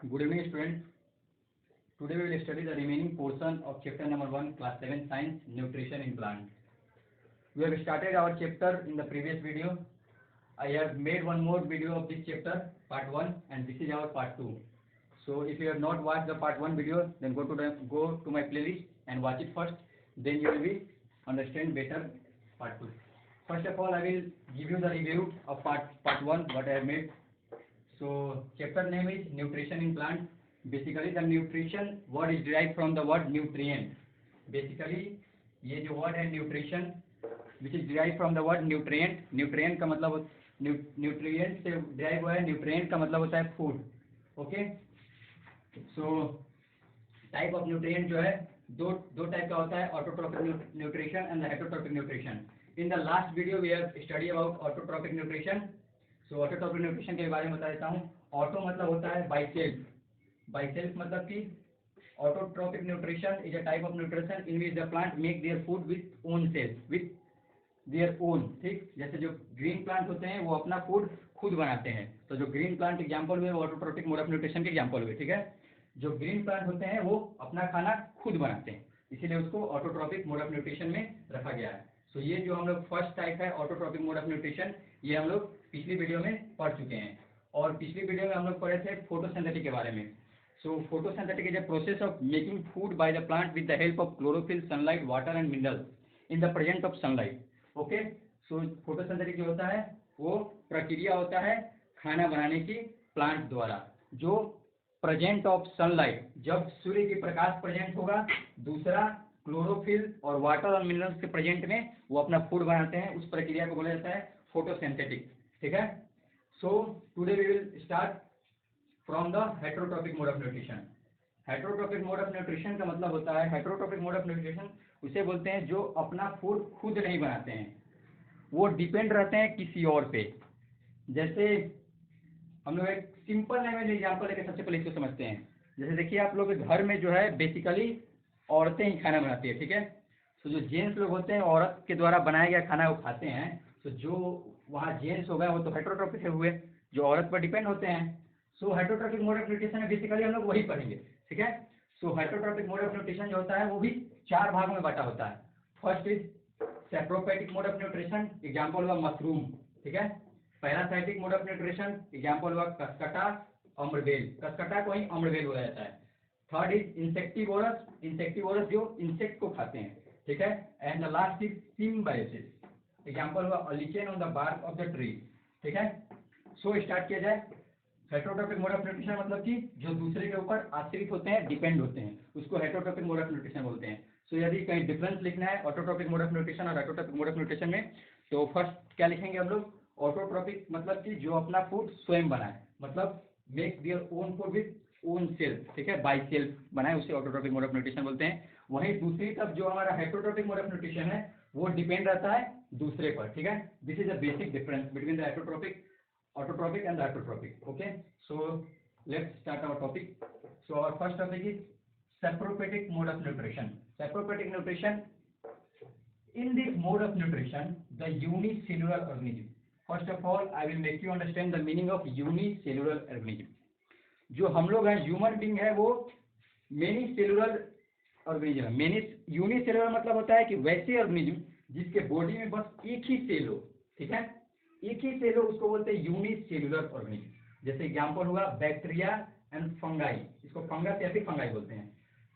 Good evening, students. Today we will study the remaining portion of chapter number 1, class 7 science, nutrition in plant. We have started our chapter in the previous video. I have made one more video of this chapter, part 1, and this is our part 2. So if you have not watched the part 1 video, then go to my playlist and watch it first. Then you will be understand better part 2. First of all, I will give you the review of part 1 what I have made. So chapter name is nutrition in plant. Basically the nutrition word is derived from the word nutrient. Basically ये जो word है nutrition which is derived from the word nutrient. Nutrient का मतलब nutrient से derive हुआ है. Nutrient का मतलब होता है food. Okay. So type of nutrient जो है दो टाइप का होता है, autotrophic nutrition and the heterotrophic nutrition. In the last video we have studied about autotrophic nutrition. So autotrophic nutrition के बारे में बता देता हूँ. ऑटो मतलब होता है बाई सेल्फ. बाई सेल्फ मतलब कि autotrophic nutrition is a type of nutrition in which the plant make their food with own self, with their own. ठीक, जैसे जो ग्रीन प्लांट होते हैं वो अपना फूड खुद बनाते हैं. तो जो ग्रीन प्लांट एग्जाम्पल हुए वो ऑटोट्रॉपिक मोड ऑफ न्यूट्रिशन के एग्जाम्पल हुए. ठीक है, जो ग्रीन प्लांट होते हैं वो अपना खाना खुद बनाते हैं, इसीलिए उसको ऑटोट्रॉपिक मोड ऑफ न्यूट्रिशन में रखा गया है. सो ये जो हम लोग फर्स्ट टाइप है ऑटोट्रॉपिक मोड ऑफ न्यूट्रिशन, ये हम लोग पिछली वीडियो में पढ़ चुके हैं. और पिछली वीडियो में हम लोग पढ़े थे फोटोसिंथेटिक के बारे में. So photosynthetic is a process of making food by the plant with the help of chlorophyll, sunlight, water and minerals in the presence of sunlight. Okay. So photosynthetic जो होता है वो प्रक्रिया होता है खाना बनाने की प्लांट द्वारा, जो प्रेजेंट ऑफ सनलाइट, जब सूर्य की प्रकाश प्रेजेंट होगा, दूसरा क्लोरोफिल और वाटर और मिनरल्स के प्रेजेंट में वो अपना फूड बनाते हैं. उस प्रक्रिया को बोला जाता है फोटोसिंथेटिक. ठीक है. So today we will start from the heterotrophic mode of nutrition. Heterotrophic mode of nutrition का मतलब होता है, हेटरोट्रॉपिक मोड ऑफ न्यूट्रिशन उसे बोलते हैं जो अपना फूड खुद नहीं बनाते हैं, वो डिपेंड रहते हैं किसी और पे. जैसे हम लोग एक सिंपल लैंग्वेज एग्जाम्पल लेकर सबसे पहले इसको समझते हैं. जैसे देखिए आप लोग के घर में जो है बेसिकली औरतें ही खाना बनाती है. ठीक है. तो जो जेंट्स लोग होते हैं औरत के द्वारा बनाया गया खाना वो खाते हैं. तो जो वहाँ जेंट्स हो गए वो तो हेटरोट्रॉपिक हुए, जो औरत पर डिपेंड होते हैं. सो हेटरोट्रॉपिक मोड ऑफ न्यूट्रिशन में बेसिकली हम लोग वही पढ़ेंगे. ठीक है. सो हेटरोट्रॉपिक मोड ऑफ न्यूट्रिशन जो होता है वो भी 4 भागों में बांटा होता है. First is saprophytic mode of nutrition, example हुआ मशरूम. ठीक है. Parasitic mode of nutrition, example हुआ कसकटा, अम्रबेल. कसकटा को ही अम्रबेल बोला जाता है. थर्ड इज इंसेक्टिवोरस, इंसेक्टिवोरस जो इंसेक्ट को खाते हैं. ठीक है. And the last is symbiosis, example हुआ lichen on the bark of the tree. ठीक है. सो स्टार्ट किया जाए. हेटरोट्रॉपिक मोड ऑफ न्यूट्रिशन मतलब कि जो दूसरे के ऊपर आश्रित होते हैं, डिपेंड होते हैं, उसको हेटरोट्रॉपिक मोड ऑफ न्यूट्रिशन बोलते हैं. सो यदि कहीं डिफरेंस लिखना है ऑटोट्रॉपिक मोड ऑफ न्यूट्रिशन और हेटरोट्रॉपिक मोड ऑफ न्यूट्रिशन में, तो फर्स्ट क्या लिखेंगे हम लोग, ऑटोट्रॉपिक मतलब कि जो अपना फूड स्वयं बनाए, मतलब make their own food with own self. ठीक है, बाई सेल्फ बनाए, उसे ऑटोट्रॉपिक मोड ऑफ न्यूट्रिशन बोलते हैं. वहीं दूसरी तरफ जो हमारा हेटरोट्रॉपिक मोड ऑफ न्यूट्रिशन है वो डिपेंड रहता है दूसरे पर. ठीक है. This is the basic difference between the heterotrophic, autotropic and the heterotropic. Okay, so let's start our topic. So our first topic is saprophytic mode of nutrition. Saprophytic nutrition. In this mode of nutrition, the unicellular organism. First of all, I will make you understand the meaning of unicellular organism. जो हम लोग हैं human being है वो many cellular organism. Many unicellular मतलब होता है कि वैसे ऑर्गेनिज्म जिसके बॉडी में बस एक ही सेल हो. ठीक है, एक ही सेल हो, उसको बोलते हैं यूनिसेलुलर ऑर्गेनिज्म. जैसे एग्जांपल हुआ बैक्टीरिया एंड फंगाई, इसको फंगस या फिर फंगाई बोलते हैं,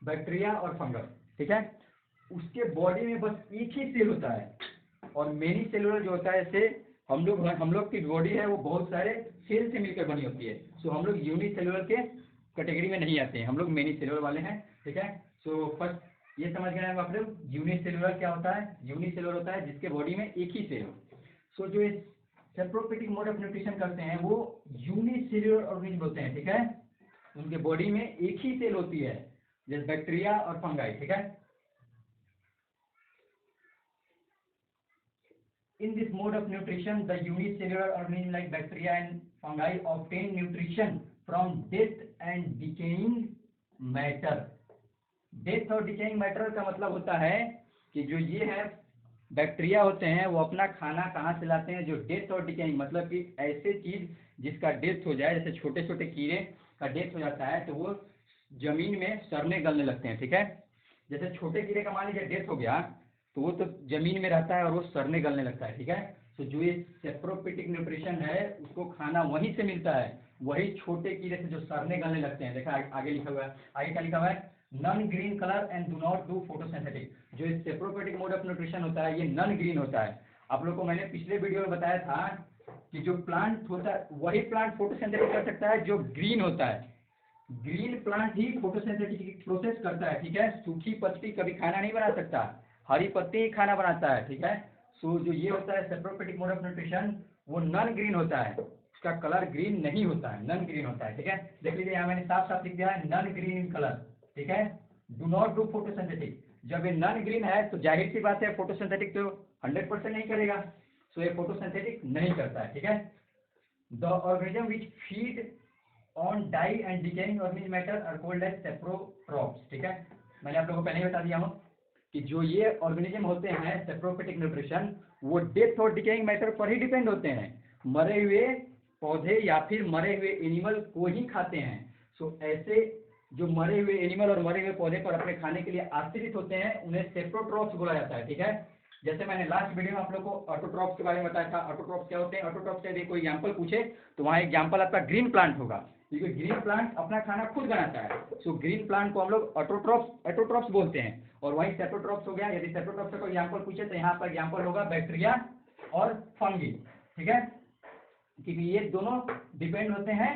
बैक्टीरिया और फंगस. ठीक है, उसके बॉडी में बस एक ही सेल होता है. और मेनी सेलुलर जो होता है, जैसे हम लोग की बॉडी है वो बहुत सारे सेल से मिलकर बनी होती है. सो हम लोग यूनिसेलुलर के कैटेगरी में नहीं आते हैं, हम लोग मेनी सेलुलर वाले हैं. ठीक है. सो फर्स्ट ये समझ गए आप लोग यूनिसेलुलर क्या होता है. यूनिसेलुलर होता है जिसके बॉडी में एक ही सेल हो. सो जो सेप्रोफिटिक मोड ऑफ न्यूट्रिशन करते हैं वो यूनिसेलुलर ऑर्गेनिज्म बोलते हैं. ठीक है, उनके बॉडी में एक ही सेल होती है, जैसे बैक्टीरिया और फंगाई. ठीक है. In this mode of nutrition, the unicellular organism like bacteria and fungi obtain nutrition from death and decaying matter. Death और decaying matter का मतलब होता है कि जो ये है बैक्टीरिया होते हैं वो अपना खाना कहाँ से लाते हैं, जो डेथ और डिकेइंग मतलब कि ऐसे चीज जिसका डेथ हो जाए, जैसे छोटे छोटे कीड़े का डेथ हो जाता है तो वो जमीन में सड़ने गलने लगते हैं, ठीक है। जैसे छोटे कीड़े का मान लीजिए डेथ हो गया तो वो तो जमीन में रहता है और वो सड़ने गलने लगता है, ठीक है। तो जो ये सेप्रोफिटिक न्यूट्रिशन है उसको खाना वहीं से मिलता है, वही छोटे कीड़े से जो सड़ने गलने लगते हैं। देखा आगे लिखा हुआ है, आगे क्या लिखा हुआ है, non green colour and do not do photosynthetic. जो सेप्रोफिटिक मोड ऑफ न्यूट्रिशन होता है ये नॉन ग्रीन होता है। आप लोग को मैंने पिछले वीडियो में बताया था कि जो प्लांट होता है वही प्लांट फोटोसिंथेटिक कर सकता है जो ग्रीन होता है। ग्रीन प्लांट ही फोटोसिंथेटिक प्रोसेस करता है, ठीक है। सूखी पत्ती कभी खाना नहीं बना सकता, हरी पत्ती ही खाना बनाता है, ठीक है। सो जो ये होता है सेप्रोफिटिक मोड ऑफ न्यूट्रिशन वो नॉन ग्रीन होता है, उसका कलर ग्रीन नहीं होता है, नॉन ग्रीन होता है, ठीक है। देख लीजिए यहाँ मैंने साफ साफ लिख दिया है नॉन ग्रीन इन कलर, ठीक है। Do not do photosynthetic. जब ये नॉन ग्रीन है तो जाहिर सी बात है फोटोसिंथेटिक तो 100% नहीं करेगा, सो ये फोटोसिंथेटिक नहीं करता है, ठीक है। The organism which feed on die and decaying organic matter are called as saprotrophs, ठीक है। मैंने आप लोगों को पहले ही बता दिया हूँ कि जो ये ऑर्गेनिज्म होते हैं सेप्रोफिटिक न्यूट्रिशन वो डेथ और डिकेइंग मैटर पर ही डिपेंड होते हैं, मरे हुए पौधे या फिर मरे हुए एनिमल को ही खाते हैं। सो ऐसे जो मरे हुए एनिमल और मरे हुए पौधे पर अपने खाने के लिए आश्रित होते हैं उन्हें सेप्रोट्रॉप्स बोला जाता है, ठीक है। जैसे मैंने लास्ट वीडियो में आप लोग को ऑटोट्रॉप्स के बारे में बताया था। ऑटोट्रॉप्स क्या होते हैं, ऑटोट्रॉप्स का यदि कोई एग्जाम्पल पूछे तो वहाँ एग्जाम्पल आपका ग्रीन प्लांट होगा, क्योंकि ग्रीन प्लांट अपना खाना खुद बनाता है। सो ग्रीन प्लांट को हम लोग ऑटोट्रॉप्स बोलते हैं। और वहीं सेप्रोट्रॉप्स हो गया, यदि सेप्रोट्रॉप्स का कोई एग्जाम्पल पूछे तो यहाँ पर एग्जाम्पल होगा बैक्टीरिया और फंगी, ठीक है। क्योंकि ये दोनों डिपेंड होते हैं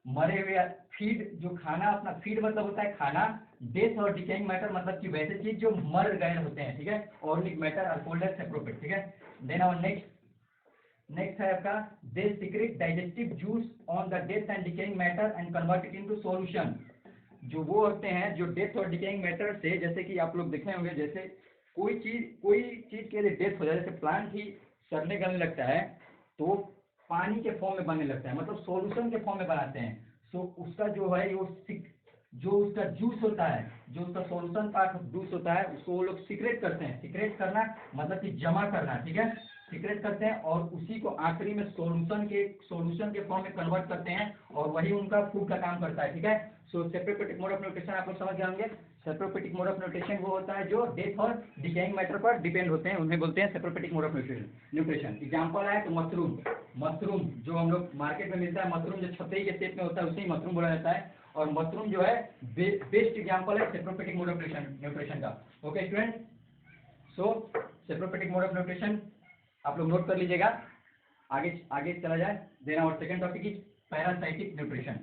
मरे हुए फीड, जो खाना अपना फीड मतलब होता है खाना, डेथ और डिकेइंग मैटर मतलब कि वैसे चीज जो मर गए होते हैं, ठीक है। Organic matter are called as saprophyte, ठीक है। देन आवर नेक्स्ट है आपका they secrete digestive juice on the death and decaying matter and convert it into solution. जो वो होते हैं जो डेथ और डिकेइंग मैटर से, जैसे कि आप लोग देखे होंगे, जैसे कोई चीज के लिए डेथ हो जाए, जैसे प्लांट ही सड़ने गलने लगता है तो पानी के फॉर्म में बनने लगता है, मतलब सॉल्यूशन के फॉर्म में बनाते हैं। सो उसका जो है जो उसका जूस होता है, जो उसका सॉल्यूशन का जूस होता है उसको वो लोग सीक्रेट करते हैं। सीक्रेट करना मतलब कि जमा करना, ठीक है। सीक्रेट करते हैं और उसी को आखिरी में सॉल्यूशन के फॉर्म में कन्वर्ट करते हैं और वही उनका फूड का काम करता है, ठीक है। सो सेप्रोफिटिक मोड ऑफ न्यूट्रिशन आप लोग समझ गए होंगे। सेप्रोफिटिक मोड ऑफ न्यूट्रिशन वो होता है जो डेथ और डिकेइंग मैटर पर डिपेंड होते हैं, उन्हें बोलते हैं saprophytic mode of nutrition. Example है तो मशरूम जो हम लोग मार्केट में मिलता है, मशरूम जो छतरी के शेप में होता है उसे ही मशरूम बोला जाता है। और मशरूम जो है बेस्ट एग्जाम्पल है सेप्रोफिटिक मोड ऑफ न्यूट्रिशन का। Okay student, so saprophytic mode of nutrition आप लोग नोट कर लीजिएगा। आगे आगे चला जाए। Then our second topic is parasitic nutrition.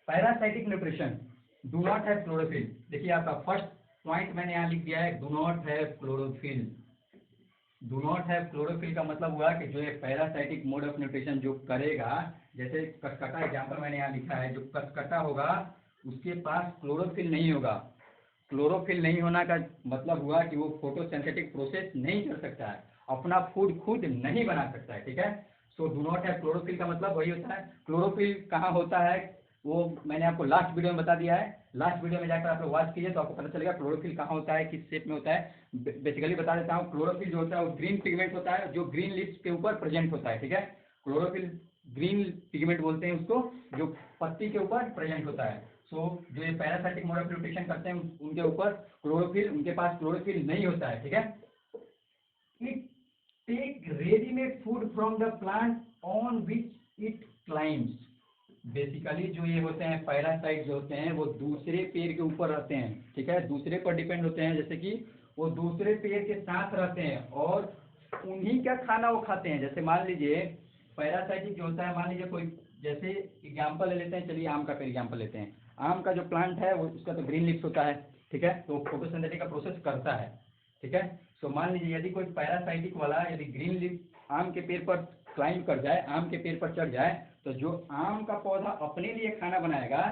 Parasitic nutrition do not have chlorophyll. देखिए आपका फर्स्ट पॉइंट मैंने यहाँ लिख दिया है do not have chlorophyll. Do not have chlorophyll का मतलब हुआ कि जो ये पैरासाइटिक मोड ऑफ न्यूट्रिशन जो करेगा, जैसे कसकटा एग्जाम्पल मैंने यहाँ लिखा है, जो कसकटा होगा उसके पास क्लोरोफिल नहीं होगा। क्लोरोफिल नहीं होना का मतलब हुआ कि वो फोटोसिंथेटिक प्रोसेस नहीं कर सकता है, अपना फूड खुद नहीं बना सकता है, ठीक है। So do not have chlorophyll का मतलब वही होता है। क्लोरोफिल कहाँ होता है वो मैंने आपको लास्ट वीडियो में बता दिया है। लास्ट वीडियो में जाकर आप लोग वॉच कीजिए तो आपको पता चलेगा क्लोरोफिल कहाँ होता है, किस शेप में होता है। बेसिकली बता देता हूँ, क्लोरोफिल जो होता है वो ग्रीन पिगमेंट होता है जो ग्रीन लीव्स के ऊपर प्रेजेंट होता है, ठीक है। क्लोरोफिल ग्रीन पिगमेंट बोलते हैं उसको, जो पत्ती के ऊपर प्रेजेंट होता है। सो जो ये पैरासाइटिक मोड ऑफ न्यूट्रिशन करते हैं उनके ऊपर क्लोरोफिल, उनके पास क्लोरोफिल नहीं होता है, ठीक है। It take readymade food from the plant on which it climbs. Basically जो ये होते हैं पैरासाइट जो होते हैं वो दूसरे पेड़ के ऊपर रहते हैं, ठीक है, दूसरे पर डिपेंड होते हैं। जैसे कि वो दूसरे पेड़ के साथ रहते हैं और उन्हीं का खाना वो खाते हैं। जैसे मान लीजिए पैरासाइटिक जो होता है, मान लीजिए कोई, जैसे एग्जाम्पल ले लेते हैं, चलिए आम का एग्जाम्पल लेते हैं। आम का जो प्लांट है वो उसका तो ग्रीन लीव्स होता है, ठीक है, तो फोटोसिंथेटिक का प्रोसेस करता है, ठीक है। सो मान लीजिए यदि कोई पैरासाइटिक वाला यदि ग्रीन लीफ आम के पेड़ पर क्लाइंब कर जाए, आम के पेड़ पर चढ़ जाए, तो जो आम का पौधा अपने लिए खाना बनाएगा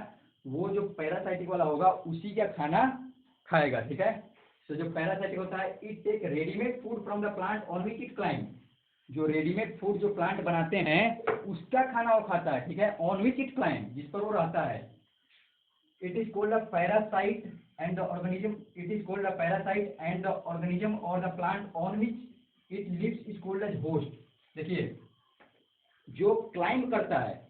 वो जो पैरासाइटिक वाला होगा उसी का खाना खाएगा, ठीक है। तो जो पैरासाइटिक होता है it take readymade food from the plant on which it climb. जो रेडीमेड फूड जो प्लांट बनाते हैं उसका खाना वो खाता है, ठीक है, ऑन विच इट क्लाइंब, जिस पर वो रहता है। It is called a parasite and the organism, it is called a parasite and the organism और the plant on which it lives is called as host. देखिए जो क्लाइंब करता है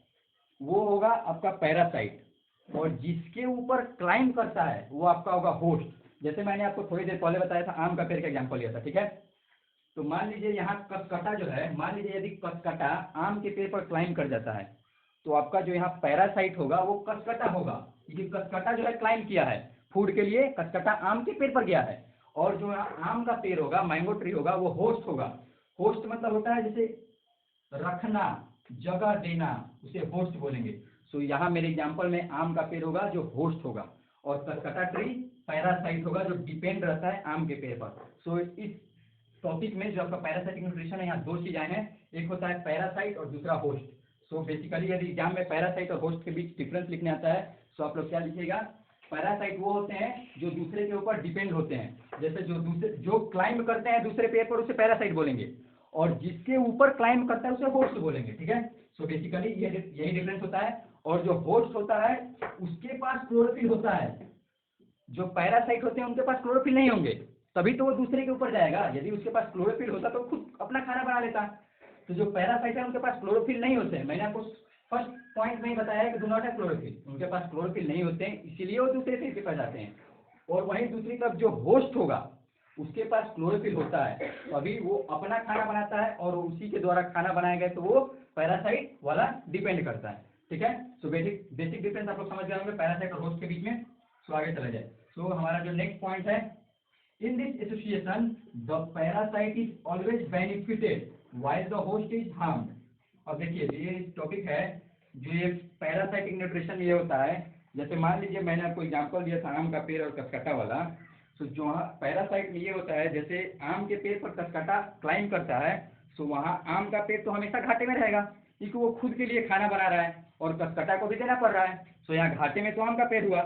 वो होगा आपका पैरासाइट, और जिसके ऊपर क्लाइंब करता है वो आपका होगा होस्ट। जैसे मैंने आपको थोड़ी देर पहले बताया था, आम का पेड़ का एग्जाम्पल लिया था, ठीक है। तो मान लीजिए यहाँ कसकटा जो है, मान लीजिए यदि कसकटा आम के पेड़ पर क्लाइंब कर जाता है, तो आपका जो यहाँ पैरासाइट होगा वो कसकटा होगा, क्योंकि कसकटा जो है क्लाइंब किया है फूड के लिए, कसकटा आम के पेड़ पर गया है। और जो आम का पेड़ होगा, मैंगो ट्री होगा, वो होस्ट होगा। होस्ट मतलब होता है जैसे रखना, जगह देना, उसे होस्ट बोलेंगे। सो यहाँ मेरे एग्जाम्पल में आम का पेड़ होगा जो होस्ट होगा, और कसकटा ट्री पैरासाइट होगा जो डिपेंड रहता है आम के पेड़ पर। सो इस टॉपिक में जो आपका पैरासाइटिक न्यूट्रिशन है, यहाँ दो चीज़ आए हैं, एक होता है पैरासाइट और दूसरा होस्ट। सो बेसिकली यदि एग्जाम में पैरासाइट और होस्ट के बीच डिफरेंस लिखने आता है, सो आप लोग क्या लिखिएगा, पैरासाइट वो होते हैं जो दूसरे के ऊपर डिपेंड होते हैं, जैसे जो क्लाइंब करते हैं दूसरे पेड़ पर उसे पैरासाइट बोलेंगे, और जिसके ऊपर क्लाइंब करता है उसे होस्ट बोलेंगे, ठीक है। सो बेसिकली यही डिफरेंस होता है। और जो होस्ट होता है उसके पास क्लोरोफिल होता है, जो पैरासाइट होते हैं उनके पास क्लोरोफिल नहीं होंगे, तभी तो वो दूसरे के ऊपर जाएगा। यदि उसके पास क्लोरोफिल होता तो खुद अपना खाना बना लेता। तो जो पैरासाइट है उनके पास क्लोरोफिल नहीं होते हैं, मैंने आपको फर्स्ट पॉइंट में ही बताया है कि डू नॉट है क्लोरोफिल, उनके पास क्लोरोफिल नहीं होते हैं, इसीलिए वो दूसरे पेड़ के पास जाते हैं। और वहीं दूसरी तरफ जो होस्ट होगा उसके पास क्लोरोफिल होता है, तो अभी वो अपना खाना बनाता है और उसी के द्वारा खाना बनाया गया, तो वो पैरासाइट वाला डिपेंड करता है, ठीक है। सो बेसिक डिफरेंस आप लोग समझ गए होंगे पैरासाइट और होस्ट के बीच में। सो आगे चला जाए। सो हमारा जो नेक्स्ट पॉइंट है, in this association the parasite is always benefited while the host is harmed। अब देखिए ये टॉपिक है, जो ये पैरासाइटिक न्यूट्रिशन ये होता है, जैसे मान लीजिए मैंने आपको एग्जांपल दिया था आम का पेड़ और कसकटा वाला। तो जो पैरासाइट में ये होता है, जैसे आम के पेड़ पर कसकटा क्लाइंब करता है, तो वहाँ आम का पेड़ तो हमेशा घाटे में रहेगा, क्योंकि वो खुद के लिए खाना बना रहा है और कसकटा को भी देना पड़ रहा है। तो यहाँ घाटे में तो आम का पेड़ हुआ।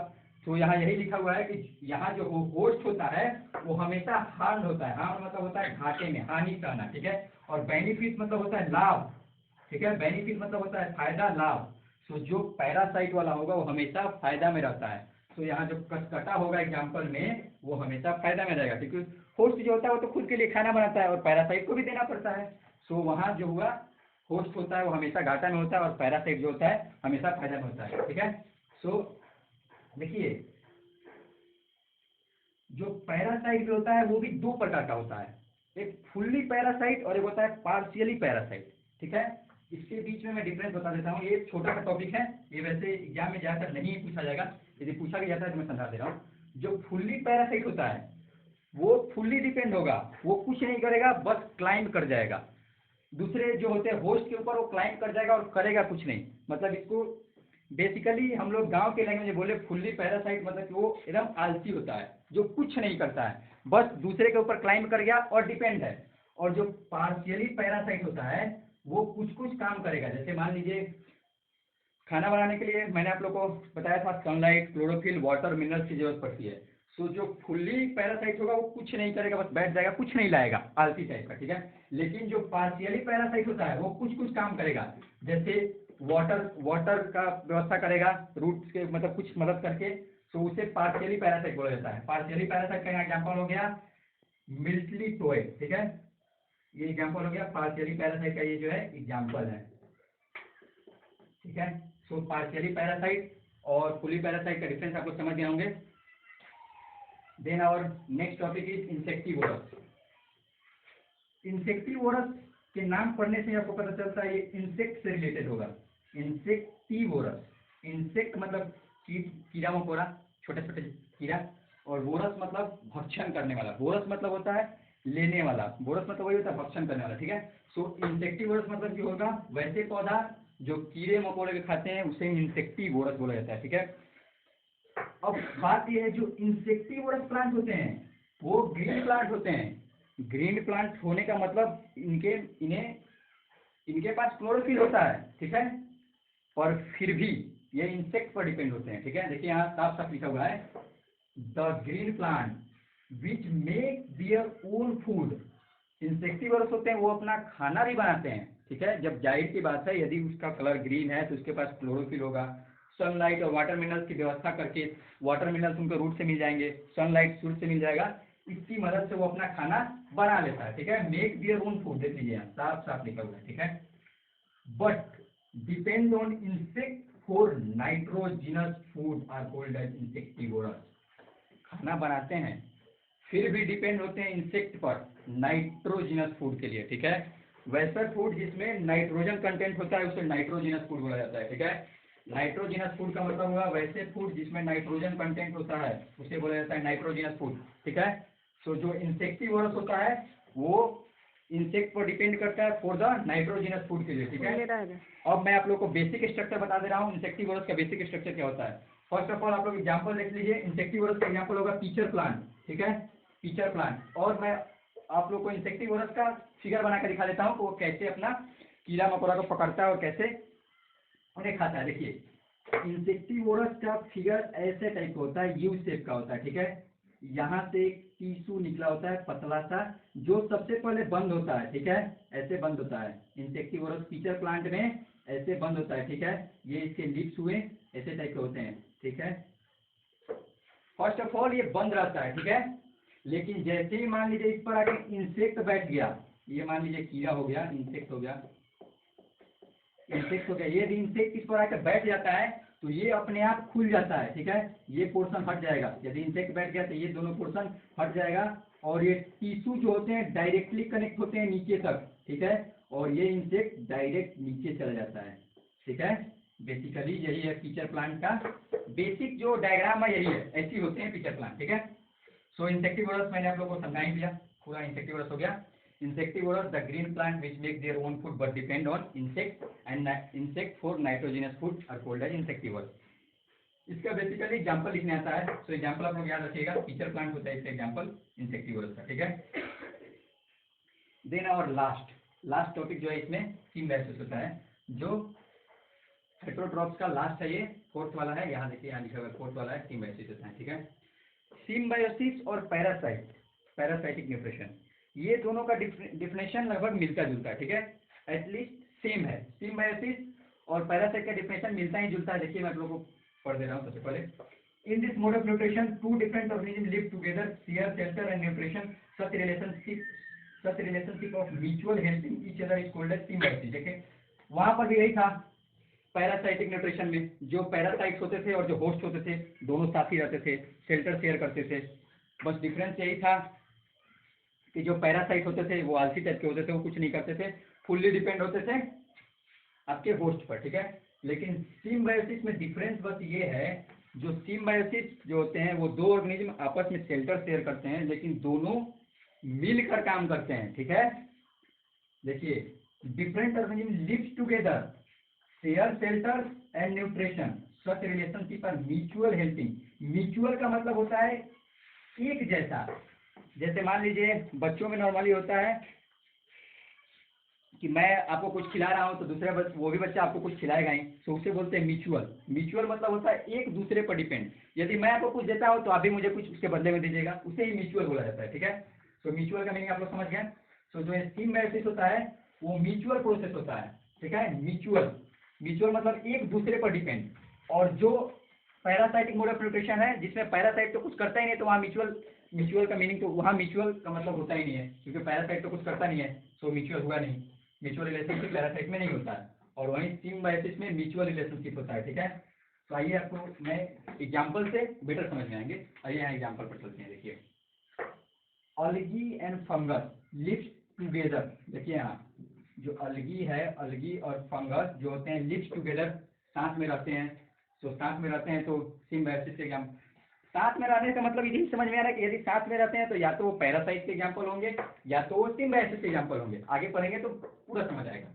तो यहाँ यही लिखा हुआ है कि यहाँ जो होस्ट होता है वो हमेशा हार्म होता है। हार्म मतलब होता है घाटे में, हानि करना, ठीक है। और बेनिफिट मतलब होता है लाभ, ठीक है। बेनिफिट मतलब होता है फायदा, लाभ। तो जो पैरासाइट वाला होगा वो हमेशा फायदा में रहता है। तो यहाँ जो कसकटा होगा एग्जाम्पल में, वो हमेशा फायदा में रहेगा, क्योंकि होस्ट जो होता है वो तो खुद के लिए खाना बनाता है और पैरासाइट को भी देना पड़ता है। सो वहाँ जो हुआ होस्ट होता है वो हमेशा घाटा में होता है, और पैरासाइट जो होता है हमेशा फायदा में होता है, ठीक है। सो देखिए जो पैरासाइट जो होता है वो भी दो प्रकार का होता है, एक फुल्ली पैरासाइट और एक होता है पार्शियली पैरासाइट, ठीक है। इसके बीच में मैं डिफरेंस बता देता हूँ। ये एक छोटा सा टॉपिक है, ये वैसे एग्जाम में ज़्यादातर नहीं पूछा जाएगा, यदि पूछा भी जाता है तो मैं समझा दे रहा हूँ। जो फुल्ली पैरासाइट होता है वो फुल्ली डिपेंड होगा, वो कुछ नहीं करेगा, बस क्लाइंब कर जाएगा दूसरे जो होते हैं होस्ट के ऊपर, वो क्लाइंब कर जाएगा और करेगा कुछ नहीं। मतलब इसको बेसिकली हम लोग गांव के लैंग्वेज में बोले फुल्ली पैरासाइट, मतलब कि वो एकदम आलसी होता है, जो कुछ नहीं करता है, बस दूसरे के ऊपर क्लाइंब कर गया और डिपेंड है। और जो पार्शियली पैरासाइट होता है वो कुछ कुछ काम करेगा, जैसे मान लीजिए खाना बनाने के लिए मैंने आप लोग को बताया था सनलाइट, क्लोरोफिल, वाटर, मिनरल्स की जरूरत पड़ती है। सो जो फुल्ली पैरासाइट होगा वो कुछ नहीं करेगा, बस बैठ जाएगा, कुछ नहीं लाएगा, आलसी टाइप का, ठीक है। लेकिन जो पार्शियली पैरासाइट होता है वो कुछ कुछ काम करेगा, जैसे वाटर वाटर का व्यवस्था करेगा रूट्स के, मतलब कुछ मदद करके। तो उसे पार्शियली पैरासाइट बोला जाता है। पार्शियली पैरासाइट का एग्जाम्पल हो गया मिल्टली टोय, ठीक है। ये एग्जाम्पल हो गया पार्शियली पैरासाइट का, ये जो है एग्जाम्पल है, ठीक है। सो पार्शियली पैरासाइट और फुली पैरासाइट का डिफरेंस आप लोग समझ गए होंगे। Then our next topic is insectivorous. Insectivorous के नाम पढ़ने से आपको पता चलता है ये इंसेक्ट से रिलेटेड होगा। इंसेक्टिवोरस, इंसेक्ट मतलब कीड़ा मकोड़ा, छोटे छोटे कीड़ा, और वोरस मतलब भक्षण करने वाला। वोरस मतलब होता है लेने वाला, वोरस मतलब वही होता है भक्षण करने वाला, ठीक है। सो इंसेक्टिवोरस मतलब क्या होगा, वैसे पौधा जो कीड़े मकोड़े के खाते हैं उसे इंसेक्टिवोरस बोला जाता है, ठीक है। अब बात यह है जो इंसेक्टिवोरस प्लांट होते हैं वो ग्रीन प्लांट होते हैं। ग्रीन प्लांट होने का मतलब इनके पास क्लोरोफिल होता है, ठीक है, पर फिर भी ये इंसेक्ट पर डिपेंड होते हैं, ठीक है। देखिए यहाँ साफ साफ लिखा हुआ है the green plant which make their own food. Insectivorous होते हैं वो अपना खाना भी बनाते हैं, ठीक है। जब जाहिर की बात है यदि उसका कलर ग्रीन है तो उसके पास क्लोरोफिल होगा। सनलाइट और वाटर मिनरल्स की व्यवस्था करके, वाटर मिनरल्स उनको रूट से मिल जाएंगे, सनलाइट सूर्य से मिल जाएगा, इसकी मदद से वो अपना खाना बना लेता है, ठीक है। मेक दियर ओन फूड, देख लीजिए यहाँ साफ साफ लिखा हुआ है, ठीक है। But depend on insect for nitrogenous food are called as insectivorous. खाना बनाते हैं फिर भी डिपेंड होते हैं इंसेक्ट पर नाइट्रोजिनस फूड के लिए, ठीक है। वैसा फूड जिसमें नाइट्रोजन कंटेंट होता है उसे नाइट्रोजिनस फूड बोला जाता है, ठीक है। नाइट्रोजिनस फूड का मतलब हुआ वैसे फूड जिसमें नाइट्रोजन कंटेंट होता है उसे बोला जाता है नाइट्रोजिनस फूड, ठीक है। सो जो इंसेक्टिवोरस होता है वो इंसेक्ट पर डिपेंड करता है फॉर द नाइट्रोजिनस फूड के लिए, ठीक है। अब मैं आप लोग को बेसिक स्ट्रक्चर बता दे रहा हूँ इंसेक्टिवोरस का बेसिक स्ट्रक्चर क्या होता है। फर्स्ट ऑफ ऑल आप लोग एग्जांपल देख लीजिए। इंसेक्टिवोरस का एग्जांपल होगा पीचर प्लांट, ठीक है, पीचर प्लांट। और मैं आप लोग को इंसेक्टिवोरस का फिगर बना कर दिखा देता हूँ वो कैसे अपना कीड़ा मकोड़ा को पकड़ता है और कैसे उन्हें खाता है। देखिए इंसेक्टिवोरस का फिगर ऐसे टाइप का होता है, यू शेप का होता है, ठीक है। यहाँ से एक टिश्यू निकला होता है पतला सा जो सबसे पहले बंद होता है, ठीक है, ऐसे बंद होता है। इंसेक्टिवोरस पीचर प्लांट में ऐसे बंद होता है, ठीक है। ये इसके लिप्स हुए ऐसे टाइप के होते हैं, ठीक है। फर्स्ट ऑफ ऑल ये बंद रहता है, ठीक है। लेकिन जैसे ही मान लीजिए इस पर आके इंसेक्ट बैठ गया, ये मान लीजिए कीड़ा हो गया, इंसेक्ट हो गया, इंसेक्ट हो गया, ये इंसेक्ट इस पर आकर बैठ जाता है तो ये अपने आप खुल जाता है, ठीक है। ये पोर्शन हट जाएगा, यदि इंसेक्ट बैठ गया तो ये दोनों पोर्शन हट जाएगा और ये टिश्यू जो होते हैं डायरेक्टली कनेक्ट होते हैं नीचे तक, ठीक है। और ये इंसेक्ट डायरेक्ट नीचे चला जाता है, ठीक है। बेसिकली यही है पीचर प्लांट का बेसिक जो डायग्राम है, यही है, ऐसी होते हैं पीचर प्लांट, ठीक है। सो इंसेक्टिवोरस मैंने आप लोगों को समझा ही दिया, पूरा इंसेक्टिवोरस हो गया। Insectivorous, the green plant which make their own food but depend on insect and insect for nitrogenous food are called as insectivorous. इसका बेसिकली एग्जांपल लिखने आता है, तो एग्जांपल आप लोग याद रखिएगा, पीचर प्लांट होता है इसका एग्जांपल इंसेक्टिवोरस का, ठीक है। देन और लास्ट टॉपिक जो है इसमें सिम्बायोसिस होता है, जो हेटेरोट्रॉप्स का लास्ट है, ये फोर्थ वाला है, यहाँ देखिए यहाँ लिखा हुआ फोर्थ वाला है, सिम्बायोसिस होता है, ठीक है। सिम्बायोसिस और पैरासाइटिक न्यूट्रिशन, ये दोनों का डिफिनेशन लगभग मिलता जुलता है, ठीक है, एटलीस्ट सेम है। सिम्बायोसिस और पैरासाइट का डिफिनेशन मिलता ही जुलता है। देखिए मैं आप लोगों को पढ़ दे रहा हूँ सबसे पहले। In this mode of nutrition two different organism live together, share shelter and nutrition, such relationship of mutual helping each other is called as symbiosis. देखिए वहां पर भी यही था पैरासाइटिक न्यूट्रिशन में, जो पैरासाइट्स होते थे और जो होस्ट होते थे दोनों साथ ही रहते थे, शेल्टर शेयर करते थे। बस डिफरेंस यही था कि जो पैरासाइट होते थे वो आलसी टाइप के होते थे, वो कुछ नहीं करते थे, फुल्ली डिपेंड होते थे आपके होस्ट पर, ठीक है। लेकिन सिम्बायोसिस में डिफरेंस बस ये है, जो सिम्बायोसिस जो होते हैं वो दो ऑर्गेनिज्म आपस में शेल्टर शेयर करते हैं लेकिन दोनों मिलकर काम करते हैं, ठीक है। देखिए different organism lives together, share shelter and nutrition, such relationship are mutual helping. Mutual का मतलब होता है एक जैसा, जैसे मान लीजिए बच्चों में नॉर्मली होता है कि मैं आपको कुछ खिला रहा हूँ तो दूसरा वो भी बच्चा आपको कुछ खिलाएगा ही, तो उसे बोलते हैं म्यूचुअल। म्यूचुअल मतलब होता है एक दूसरे पर डिपेंड, यदि मैं आपको कुछ देता हूँ तो आप भी मुझे कुछ उसके बदले में दीजिएगा, उसे ही म्यूचुअल बोला जाता है, ठीक है। तो म्यूचुअल का मीनिंग आप लोग समझ गए। तो जो सिम्बायोसिस होता है वो म्यूचुअल प्रोसेस होता है, ठीक है। म्यूचुअल मतलब एक दूसरे पर डिपेंड। और जो पैरासाइटिक मोड ऑफ न्यूट्रिशन है जिसमें पैरासाइट तो कुछ करता ही नहीं, तो वहाँ म्यूचुअल का मीनिंग तो वहाँ म्यूचुअल का मतलब होता ही नहीं है, क्योंकि पैरासाइट तो कुछ करता नहीं है, सो म्यूचुअल हुआ नहीं। म्यूचुअल रिलेशनशिप पैरासाइट में नहीं होता है, और वहीं सिम्बायोसिस में म्यूचुअल रिलेशनशिप होता है, ठीक है। तो आइए आपको मैं एग्जाम्पल से बेटर समझ में आएंगे। आइए यहाँ एग्जाम्पल पर चलते हैं। देखिए अलगी एंड फंगस लिव्स टुगेदर। देखिए यहाँ जो अलगी है, अलगी और फंगस जो होते हैं लिव्स टुगेदर, साथ में रहते हैं। तो साथ में रहते हैं तो सिम्बायोसिस के एग्जाम्पल, साथ में रहने का मतलब यही समझ में आ रहा है कि यदि साथ में रहते हैं तो या तो वो पैरासाइट के एग्जाम्पल होंगे या तो वो सिम्बायोसिस के एग्जाम्पल होंगे। आगे पढ़ेंगे तो पूरा समझ आएगा।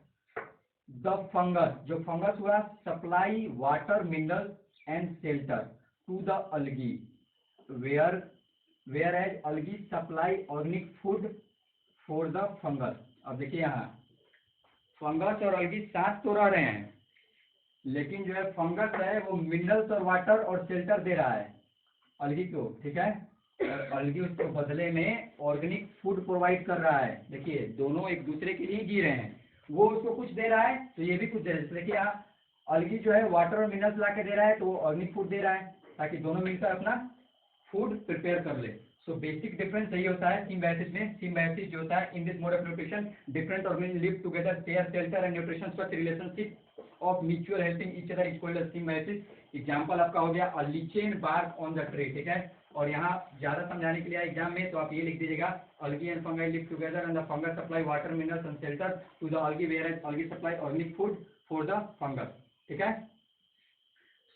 द फंगस, जो फंगस हुआ, supply water minerals and shelter to the algae, whereas algae supply organic food for the fungus. अब देखिए यहाँ फंगस और अलगी साथ तो रह रहे हैं, लेकिन जो है फंगस है वो मिनरल्स और वाटर और शेल्टर दे रहा है अलगी को, ठीक है। और अलगी उसके बदले में ऑर्गेनिक फूड प्रोवाइड कर रहा है। देखिए दोनों एक दूसरे के लिए जी रहे हैं, वो उसको कुछ दे रहा है तो ये भी कुछ दे रहा है। देखिए यहाँ अलगी जो है वाटर और मिनरल्स ला के दे रहा है तो वो ऑर्गेनिक फूड दे रहा है, ताकि दोनों मिलकर अपना फूड प्रिपेयर कर ले। सो बेसिक डिफरेंस यही होता है सिम्बायोसिस में। सिम्बायोसिस जो होता है in this mode of nutrition different organism live together, share shelter and nutrition, such relationship of mutual helping each other is called symbiosis. Example आपका हो गया a lichen bark on the tree, ठीक है। और यहाँ ज्यादा समझाने के लिए एग्जाम में तो आप ये लिख दीजिएगा algae and fungi live together and the fungus supply water minerals and shelter to the algae whereas algae supply organic food for the fungus, ठीक है।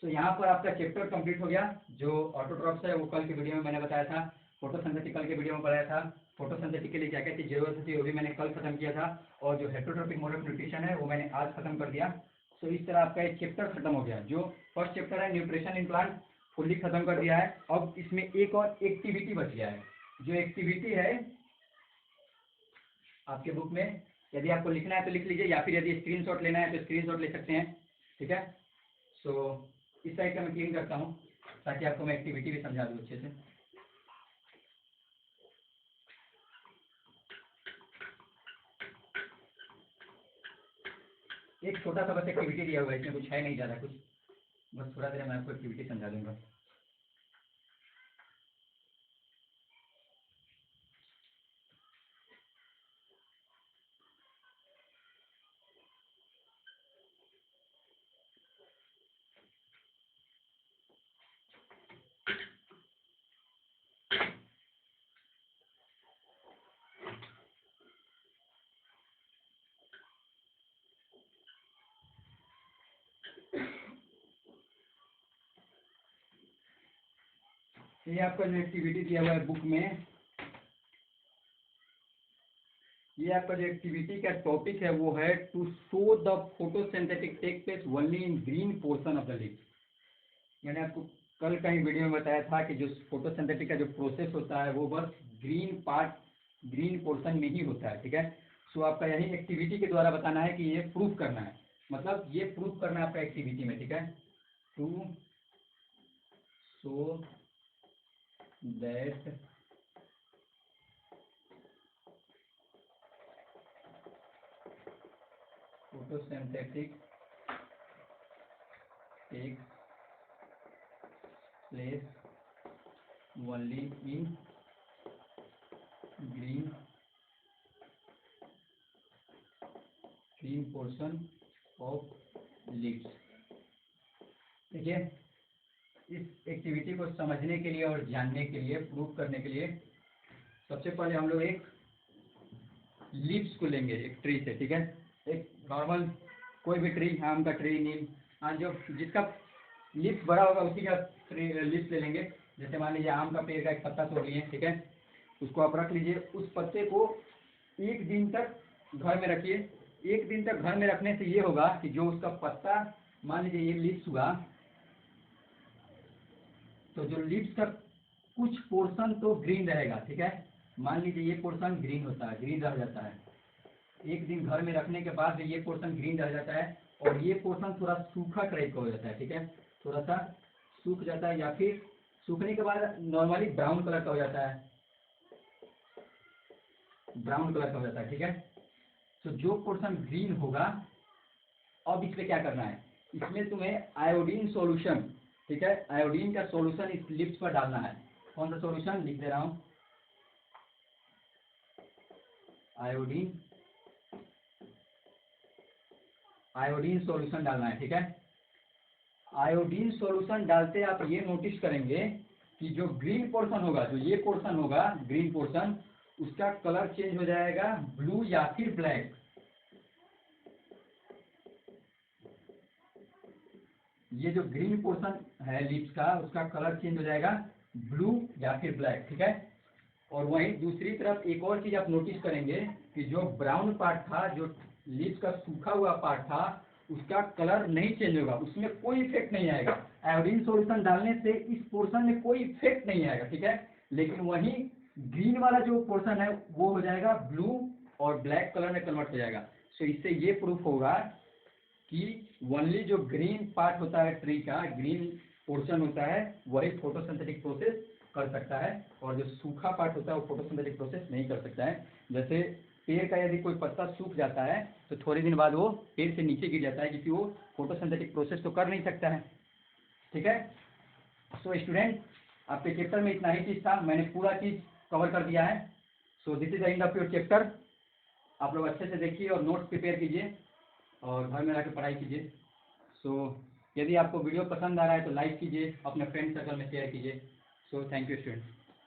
तो यहाँ पर आपका चैप्टर कंप्लीट हो गया। जो ऑटोट्रॉप्स है वो कल के वीडियो में मैंने बताया था, फोटोसिंथेटिक कल के वीडियो में बताया था। फोटोसिंथेटिक के लिए क्या क्या चीज जरूरत होती है वो भी मैंने कल खत्म किया था, और जो हेटरोट्रॉपिक मोड ऑफ न्यूट्रिशन है वो मैंने आज खत्म कर दिया। तो इस तरह आपका एक चैप्टर खत्म हो गया। जो फर्स्ट चैप्टर है न्यूट्रिशन इन प्लांट फुल्ली खत्म कर दिया है। अब इसमें एक और एक्टिविटी बच गया है। जो एक्टिविटी है आपके बुक में, यदि आपको लिखना है तो लिख लीजिए, या फिर यदि स्क्रीनशॉट लेना है तो स्क्रीनशॉट ले सकते हैं, ठीक है। सो इस साइड का मैं क्लीन करता हूँ ताकि आपको मैं एक्टिविटी भी समझा दूँ अच्छे से। एक छोटा सा बस एक्टिविटी दिया हुआ है, इसमें कुछ है नहीं ज़्यादा कुछ, बस थोड़ा देर मैं आपको एक्टिविटी समझा दूंगा। ये आपका जो एक्टिविटी दिया हुआ है बुक में, ये आपका जो एक्टिविटी का टॉपिक है वो है to show the photosynthetic take place only in green portion of the leaf. मैंने आपको कल का ही वीडियो में बताया था कि जो फोटोसिंथेटिक का जो प्रोसेस होता है वो बस ग्रीन पार्ट, ग्रीन पोर्शन में ही होता है, ठीक है। सो आपका यही एक्टिविटी के द्वारा बताना है कि ये प्रूव करना है, मतलब ये प्रूव करना है आपका एक्टिविटी में, ठीक है। To show that photosynthetic takes place only in green portion of leaves। देखिए, इस एक्टिविटी को समझने के लिए और जानने के लिए, प्रूव करने के लिए, सबसे पहले हम लोग एक लीव्स को लेंगे एक ट्री से, ठीक है। एक नॉर्मल कोई भी ट्री, आम का ट्री, नीम, जो जिसका लीव्स बड़ा होगा उसी का ट्री लीव्स ले लेंगे। जैसे मान लीजिए आम का पेड़ का एक पत्ता तोड़ लिए, ठीक है। उसको आप रख लीजिए, उस पत्ते को एक दिन तक घर में रखिए। एक दिन तक घर में रखने से ये होगा कि जो उसका पत्ता, मान लीजिए ये लीव्स हुआ, तो जो लीव्स का कुछ पोर्शन तो ग्रीन रहेगा, ठीक है। मान लीजिए ये पोर्शन ग्रीन होता है, ग्रीन रह जाता है। एक दिन घर में रखने के बाद ये पोर्शन ग्रीन रह जाता है और ये पोर्शन थोड़ा सूखा टाइप का हो जाता है, ठीक है। थोड़ा सा सूख जाता है, या फिर सूखने के बाद नॉर्मली ब्राउन कलर का हो जाता है, ब्राउन कलर का हो जाता है, ठीक है। तो जो पोर्शन ग्रीन होगा, अब इसमें क्या करना है, इसमें तुम्हें आयोडीन सॉल्यूशन, ठीक है, आयोडीन का सॉल्यूशन इस लिप्स पर डालना है। कौन सा सॉल्यूशन लिख दे रहा हूं, आयोडीन, आयोडीन सॉल्यूशन डालना है, ठीक है। आयोडीन सॉल्यूशन डालते आप ये नोटिस करेंगे कि जो ग्रीन पोर्शन होगा, जो ये पोर्शन होगा ग्रीन पोर्शन, उसका कलर चेंज हो जाएगा ब्लू या फिर ब्लैक। ये जो ग्रीन पोर्शन है लीव्स का, उसका कलर चेंज हो जाएगा ब्लू या फिर ब्लैक, ठीक है। और वहीं दूसरी तरफ एक और चीज आप नोटिस करेंगे कि जो ब्राउन पार्ट था, जो लीव्स का सूखा हुआ पार्ट था, उसका कलर नहीं चेंज होगा, उसमें कोई इफेक्ट नहीं आएगा। आयोडीन सॉल्यूशन डालने से इस पोर्शन में कोई इफेक्ट नहीं आएगा, ठीक है। लेकिन वहीं ग्रीन वाला जो पोर्शन है वो हो जाएगा ब्लू और ब्लैक कलर में कन्वर्ट हो जाएगा। सो इससे ये प्रूफ होगा कि ओनली जो ग्रीन पार्ट होता है ट्री का, ग्रीन पोर्शन होता है, वही फोटोसिंथेटिक प्रोसेस कर सकता है, और जो सूखा पार्ट होता है वो फोटोसिंथेटिक प्रोसेस नहीं कर सकता है। जैसे पेड़ का यदि कोई पत्ता सूख जाता है तो थोड़े दिन बाद वो पेड़ से नीचे गिर जाता है, क्योंकि वो फोटोसिंथेटिक प्रोसेस तो कर नहीं सकता है, ठीक है। सो स्टूडेंट, आपके चैप्टर में इतना ही चीज था, मैंने पूरा चीज कवर कर दिया है। So this is the end of your chapter. आप लोग अच्छे से देखिए और नोट्स प्रिपेयर कीजिए और घर में आके पढ़ाई कीजिए। सो यदि आपको वीडियो पसंद आ रहा है तो लाइक कीजिए, अपने फ्रेंड सर्कल में शेयर कीजिए। So thank you students.